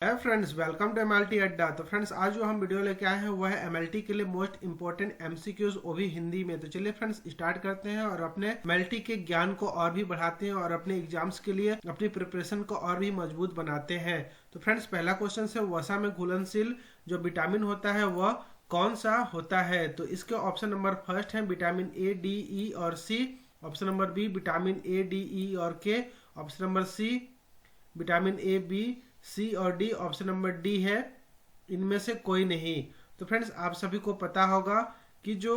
है friends, welcome to MLT अड्डा। तो फ्रेंड्स, आज जो हम वीडियो लेके आए हैं वह है एमएलटी के लिए मोस्ट इंपोर्टेंट एमसीक्यूज, वो भी हिंदी में। तो चलिए फ्रेंड्स, स्टार्ट करते हैं और अपने एमएलटी के ज्ञान को और भी बढ़ाते हैं और अपने एग्जाम्स के लिए अपनी प्रिपरेशन को और भी मजबूत बनाते हैं। तो फ्रेंड्स, पहला क्वेश्चन है, वसा में घुलनशील जो विटामिन होता है वह कौन सा होता है? तो इसके ऑप्शन नंबर फर्स्ट है विटामिन ए, डी, ई और C. Option number B vitamin A, D, E और K. Option number C vitamin A, B, C और डी। ऑप्शन नंबर डी है इनमें से कोई नहीं। तो फ्रेंड्स, आप सभी को पता होगा कि जो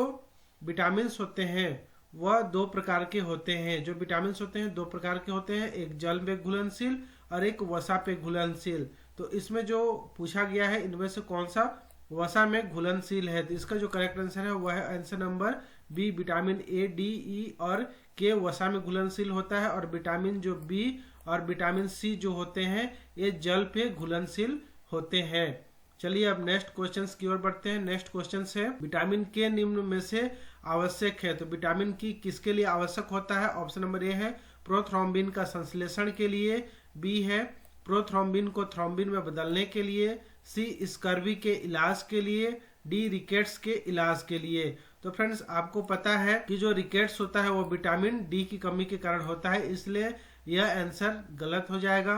विटामिन्स होते हैं वह दो प्रकार के होते हैं। जो विटामिन्स होते हैं दो प्रकार के होते हैं, एक जल में घुलनशील और एक वसा पे घुलनशील। तो इसमें जो पूछा गया है इनमें से कौन सा वसा में घुलनशील है, तो इसका जो करेक्ट आंसर है वह है answer number B, vitamin A, D, E और के वसा में घुलनशील होता है। और विटामिन जो बी और विटामिन सी जो होते हैं ये जल पे घुलनशील होते हैं। चलिए अब नेक्स्ट क्वेश्चन की ओर बढ़ते हैं। नेक्स्ट क्वेश्चन है, विटामिन के निम्न में से आवश्यक है। तो विटामिन की किसके लिए आवश्यक होता है? ऑप्शन नंबर ए है प्रोथ्रोम्बिन का संश्लेषण के लिए। बी है प्रोथ्रोम्बिन को थ्रोम्बिन में बदलने के लिए। सी स्कर्वी के इलाज के लिए। डी रिकेट्स के इलाज के लिए। तो फ्रेंड्स, आपको पता है कि जो रिकेट्स होता है वो विटामिन डी की कमी के कारण होता है, इसलिए यह आंसर गलत हो जाएगा।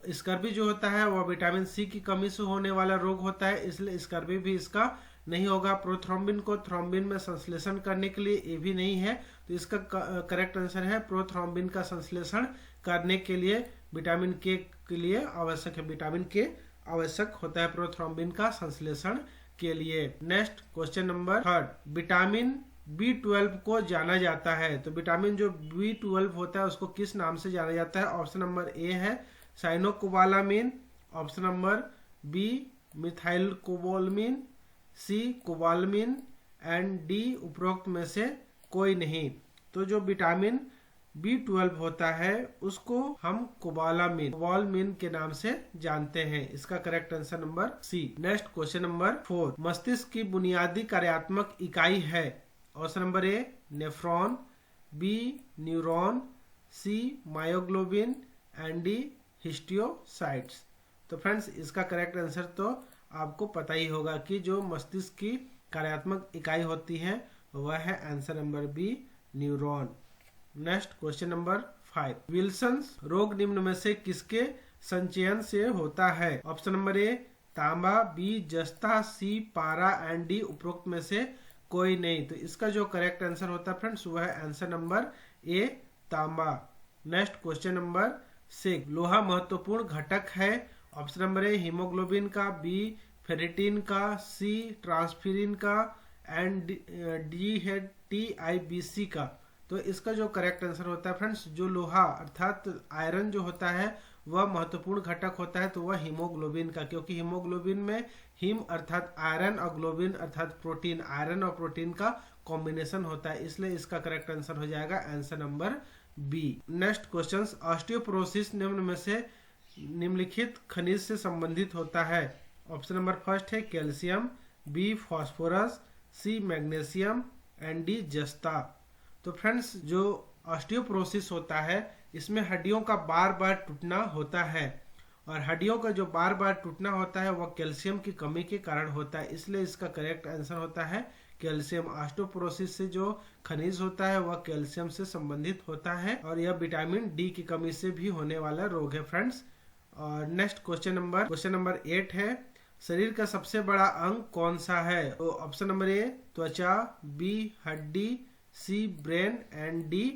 स्कर्वी जो होता है वह विटामिन सी की कमी से होने वाला रोग होता है, इसलिए स्कर्वी भी इसका नहीं होगा। प्रोथ्रोम्बिन को थ्रोम्बिन में संश्लेषण करने के लिए ये भी नहीं है, तो इसका करेक्ट आंसर है प्रोथ्रोम्बिन का संश्लेषण करने के लिए विटामिन के लिए आवश्यक है। विटामिन के आवश्यक होता है प्रोथ्रोम्बिन का संश्लेषण के लिए। Next question number third, vitamin B12 को जाना जाता है। तो विटामिन जो B12 होता है उसको किस नाम से जाना जाता है? ऑप्शन नंबर ए है cyanocobalamin. Option number B methyl cobalamin. C cobalamin and D उपरोक्त में से कोई नहीं। तो जो विटामिन B12 होता है उसको हम कोबालमिन के नाम से जानते हैं। इसका correct answer number C. Next question number 4, मस्तिष्क की बुनियादी कार्यात्मक इकाई है। Option number A nephron, B neuron, C myoglobin and D histiocytes. तो फ्रेंड्स, इसका करेक्ट आंसर तो आपको पता ही होगा कि जो मस्तिष्क की कार्यात्मक इकाई होती है वह है answer number B neuron. Next question number 5, Wilson's रोग निम्न में से किसके संचयन से होता है? ऑप्शन नंबर ए तांबा, बी जस्ता, सी पारा एंड डी उपरोक्त में से कोई नहीं। तो इसका जो करेक्ट आंसर होता है फ्रेंड्स वह है आंसर नंबर ए तांबा। नेक्स्ट क्वेश्चन नंबर 6, लोहा महत्वपूर्ण घटक है। ऑप्शन नंबर ए हीमोग्लोबिन का, बी फेरिटिन का, सी ट्रांसफेरिन का एंड डी है TIBC का। तो इसका जो करेक्ट आंसर होता है फ्रेंड्स, जो लोहा अर्थात आयरन जो होता है वह महत्वपूर्ण घटक होता है तो वह हीमोग्लोबिन का, क्योंकि हीमोग्लोबिन में हीम अर्थात आयरन और ग्लोबिन अर्थात प्रोटीन, आयरन और प्रोटीन का कॉम्बिनेशन होता है, इसलिए इसका करेक्ट आंसर हो जाएगा answer number B. Next question, osteoporosis निम्न में से निम्नलिखित खनिज से संबंधित होता है। ऑप्शन नंबर फर्स्ट है calcium, B phosphorus, C magnesium and D जस्ता। तो फ्रेंड्स, जो ऑस्टियोपोरोसिस होता है इसमें हड्डियों का बार बार टूटना होता है, और हड्डियों का जो बार बार टूटना होता है वह कैल्शियम की कमी के कारण होता है, इसलिए इसका करेक्ट आंसर होता है कैल्शियम। ऑस्टियोपोरोसिस से जो खनिज होता है वह कैल्शियम से संबंधित होता है, और यह विटामिन डी की कमी से भी होने वाला रोग है फ्रेंड्स। और नेक्स्ट क्वेश्चन नंबर 8 है, शरीर का सबसे बड़ा अंग कौन सा है? तो ऑप्शन नंबर ए त्वचा, बी हड्डी, सी ब्रेन एंड डी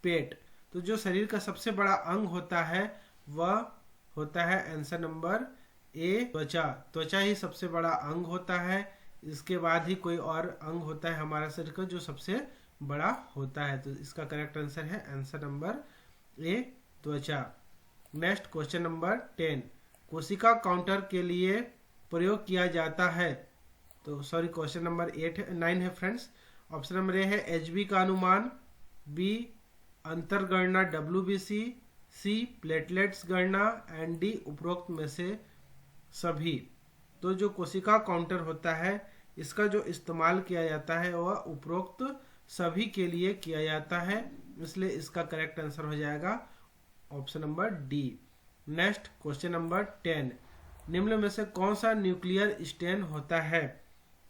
पेट। तो जो शरीर का सबसे बड़ा अंग होता है वह होता है आंसर नंबर ए त्वचा। त्वचा ही सबसे बड़ा अंग होता है, इसके बाद ही कोई और अंग होता है हमारा शरीर का जो सबसे बड़ा होता है। तो इसका करेक्ट आंसर है आंसर नंबर ए त्वचा। नेक्स्ट क्वेश्चन नंबर 10, कोशिका काउंटर के लिए प्रयोग किया जाता है। तो सॉरी, क्वेश्चन नंबर 9 है फ्रेंड्स। ऑप्शन नंबर ए है HB का अनुमान, बी अंतर्गणना WBC, सी प्लेटलेट्स गणना एंड डी उपरोक्त में से सभी। तो जो कोशिका काउंटर होता है इसका जो इस्तेमाल किया जाता है वह उपरोक्त सभी के लिए किया जाता है, इसलिए इसका करेक्ट आंसर हो जाएगा option number D. Next question number 10, निम्न में से कौन सा न्यूक्लियर स्टेन होता है?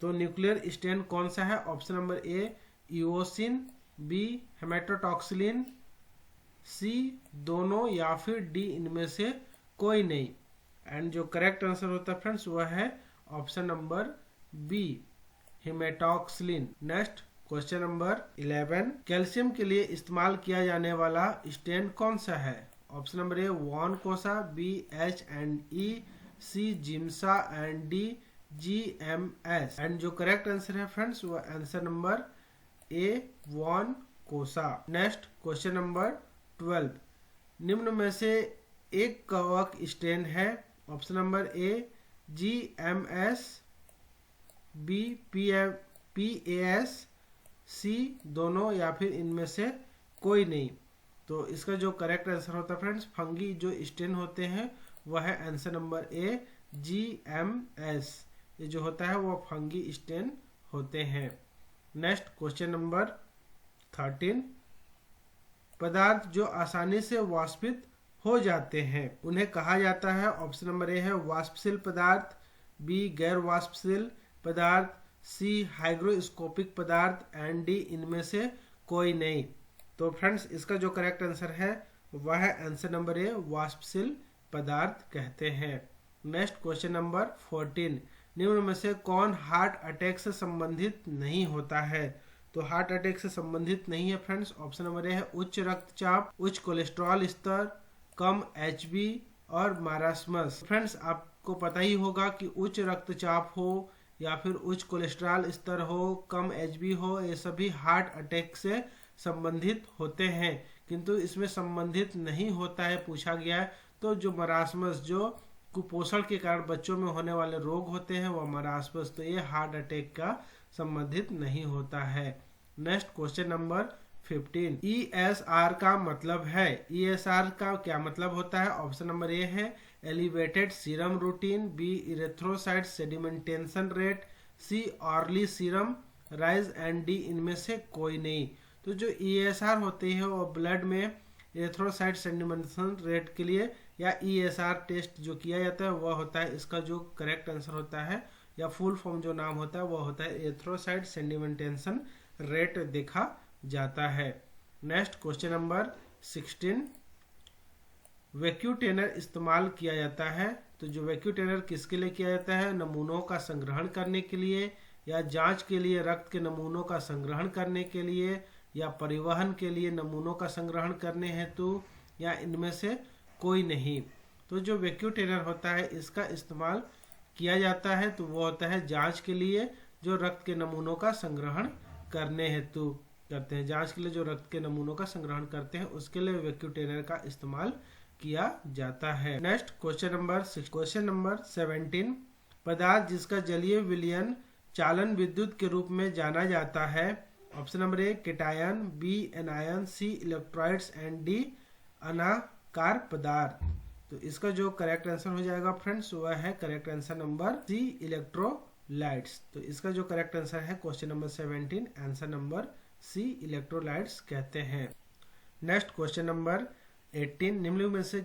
तो न्यूक्लियर स्टेन कौन सा है? Option number A eosin, B hematoxylin, C दोनों, या फिर डी इनमें से कोई नहीं। एंड जो करेक्ट आंसर होता है फ्रेंड्स वह है option number B hematoxylin. Next question number 11, calcium के लिए इस्तेमाल किया जाने वाला स्टेन कौन सा है? Option number A von Kossa, B H&E, C Giemsa and D GMS। And जो करेक्ट आंसर है फ्रेंड्स वो answer number A von Kossa. Next question number 12, निम्न में से एक कवक स्टेन है? Option number A GMS, B PAS, C दोनों, या फिर इनमें से कोई नहीं। तो इसका जो करेक्ट आंसर होता है फ्रेंड्स, फंगी जो स्टेन होते हैं वह है आंसर नंबर ए GMS। ये जो होता है वो फंगी स्टेन होते हैं। नेक्स्ट क्वेश्चन नंबर 13, पदार्थ जो आसानी से वाष्पित हो जाते हैं उन्हें कहा जाता है? ऑप्शन नंबर ए है वाष्पशील पदार्थ, बी गैर वाष्पशील पदार्थ, सी हाइग्रोस्कोपिक पदार्थ एंड डी इनमें से कोई नहीं। तो फ्रेंड्स इसका जो करेक्ट आंसर है वह है आंसर नंबर ए वाष्पशील पदार्थ कहते हैं। नेक्स्ट क्वेश्चन नंबर 14, निम्न में से कौन हार्ट अटैक से संबंधित नहीं होता है? तो हार्ट अटैक से संबंधित नहीं है फ्रेंड्स। ऑप्शन नंबर ए है उच्च रक्तचाप, उच्च कोलेस्ट्रॉल स्तर, कम HB और मारास्मस। फ्रेंड्स आपको पता ही होगा कि उच्च रक्तचाप हो या फिर उच्च कोलेस्ट्रॉल स्तर हो, कम HB हो, ये सभी हार्ट अटैक से संबंधित होते हैं, किंतु इसमें संबंधित नहीं होता है पूछा गया है। तो जो मरास्मस, जो कुपोषण के कारण बच्चों में होने वाले रोग होते हैं वह मरास्मस, तो ये हार्ट अटैक का संबंधित नहीं होता है। नेक्स्ट क्वेश्चन नंबर 15, ESR का मतलब है? ESR का क्या मतलब होता है? ऑप्शन नंबर ए है elevated serum routine, B erythrocyte sedimentation rate, C early serum rise and D इनमें से कोई नहीं। तो जो ESR होते हैं वो ब्लड में इरेथ्रोसाइट सेडिमेंटेशन रेट के लिए या ESR टेस्ट जो किया जाता है वह होता है। इसका जो करेक्ट आंसर होता है या फुल फॉर्म जो नाम होता है वह होता है इरेथ्रोसाइट सेडिमेंटेशन रेट देखा जाता है। नेक्स्ट क्वेश्चन नंबर 16, वैक्यूटेनर इस्तेमाल किया जाता है? तो जो वैक्यूटेनर किसके लिए किया जाता है? नमूनों का संग्रहण करने के लिए, या जांच के लिए रक्त के नमूनों का संग्रहण करने के लिए, या परिवहन के लिए नमूनों का संग्रहण करने हेतु, या इनमें से कोई नहीं। तो जो वैक्यूटेनर होता है इसका इस्तेमाल किया जाता है तो वो होता है जांच के लिए, जो रक्त के नमूनों का संग्रहण करने हेतु करते हैं। जांच के लिए जो रक्त के नमूनों का संग्रहण करते हैं उसके लिए वैक्यूटेनर का इस्तेमाल किया जाता है। नेक्स्ट क्वेश्चन नंबर 17, पदार्थ जिसका जलीय विलयन चालन विद्युत के रूप में जाना जाता है? Option number A cation, B anion, C electrolytes and D अनाकार पदार्थ। तो इसका जो करेक्ट आंसर हो जाएगा फ्रेंड्स वह है correct answer number C electrolytes. तो इसका जो करेक्ट आंसर है question number 17 answer number C electrolytes कहते हैं। नेक्स्ट क्वेश्चन नंबर 18, निम्न में से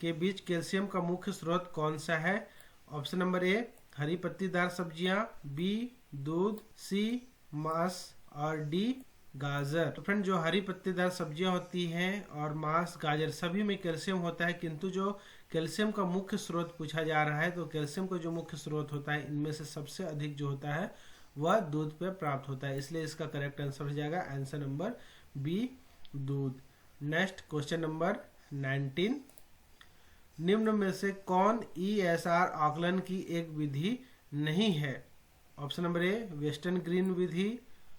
के बीच कैल्शियम का मुख्य स्रोत कौन सा है? ऑप्शन नंबर ए हरी पत्तीदार सब्जियां, बी दूध, सी मांस और डी गाजर। तो फ्रेंड जो हरी पत्तेदार सब्जियां होती हैं और मांस, गाजर सभी में कैल्शियम होता है, किंतु जो कैल्शियम का मुख्य स्रोत पूछा जा रहा है तो कैल्शियम का जो मुख्य स्रोत होता है इनमें से सबसे अधिक जो होता है वह दूध पे प्राप्त होता है, इसलिए इसका करेक्ट आंसर हो जाएगा आंसर नंबर बी दूध। नेक्स्ट क्वेश्चन नंबर 19, निम्न में से कौन ESR आकलन की एक विधि नहीं है? Option number A Westergren विधि,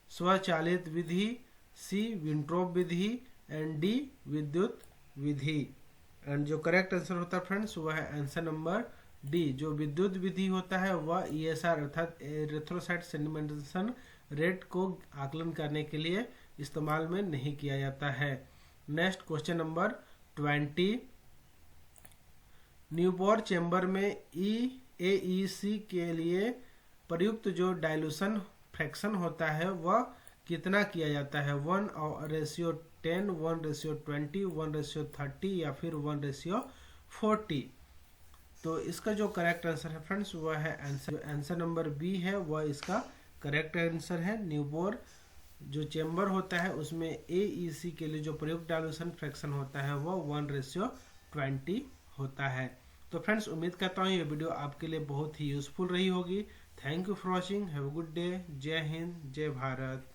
स्वचालित विधि, सी विंट्रोप विधि एंड डी विद्युत विधि। एंड जो करेक्ट आंसर होता है फ्रेंड्स वह है आंसर नंबर डी। जो विद्युत विधि होता है वह ESR अर्थात इरेथ्रोसाइट सेडिमेंटेशन रेट को आकलन करने के लिए इस्तेमाल में नहीं किया जाता है। नेक्स्ट क्वेश्चन नंबर 20, न्यूबोर चेंबर में EAEC के लिए प्रयुक्त जो डाइल्यूशन फ्रैक्शन होता है वह कितना किया जाता है? 1:10, 1:20, 1:30 या फिर 1:40। तो इसका जो करेक्ट आंसर है फ्रेंड्स वह है आंसर नंबर बी है, वह इसका करेक्ट आंसर है। न्यूबोर जो चेम्बर होता है उसमें AEC के लिए जो प्रयुक्त डाइल्यूशन फ्रैक्शन होता है वो 1:20 होता है। तो फ्रेंड्स उम्मीद करता हूँ ये वीडियो आपके लिए बहुत ही यूजफुल रही होगी। Thank you for watching, have a good day. जय हिंद, जय भारत।